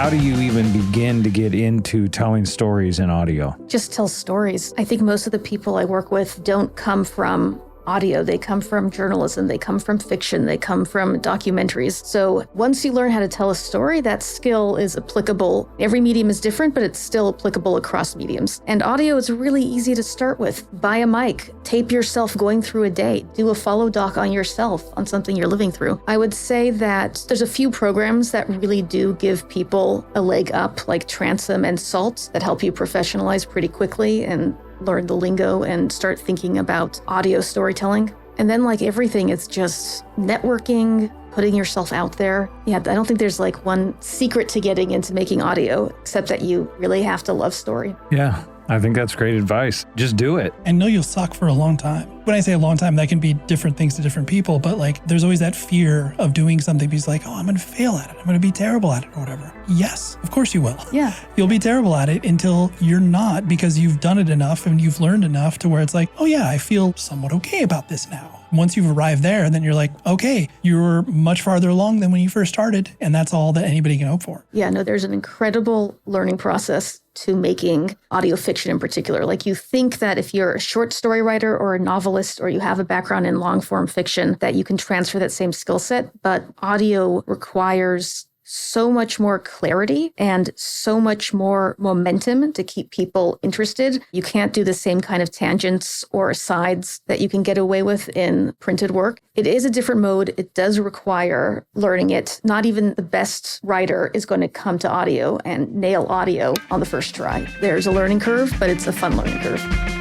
How do you even begin to get into telling stories in audio? Just tell stories. I think most of the people I work with don't come from audio. They come from journalism. They come from fiction. They come from documentaries. So once you learn how to tell a story, that skill is applicable. Every medium is different, but it's still applicable across mediums. And audio is really easy to start with. Buy a mic, tape yourself going through a day, do a follow doc on yourself on something you're living through. I would say that there's a few programs that really do give people a leg up, like Transom and Salt, that help you professionalize pretty quickly and learn the lingo and start thinking about audio storytelling. And then like everything, it's just networking, putting yourself out there. Yeah, I don't think there's like one secret to getting into making audio, except that you really have to love story. Yeah, I think that's great advice. Just do it. And know you'll suck for a long time. When I say a long time, that can be different things to different people, but like there's always that fear of doing something because like, oh, I'm going to fail at it. I'm going to be terrible at it or whatever. Yes, of course you will. Yeah. You'll be terrible at it until you're not, because you've done it enough and you've learned enough to where it's like, oh yeah, I feel somewhat okay about this now. Once you've arrived there, then you're like, okay, you're much farther along than when you first started. And that's all that anybody can hope for. Yeah, no, there's an incredible learning process to making audio fiction in particular. Like you think that if you're a short story writer or a novelist or you have a background in long form fiction, that you can transfer that same skill set. But audio requires so much more clarity and so much more momentum to keep people interested. You can't do the same kind of tangents or asides that you can get away with in printed work. It is a different mode. It does require learning it. Not even the best writer is going to come to audio and nail audio on the first try. There's a learning curve, but it's a fun learning curve.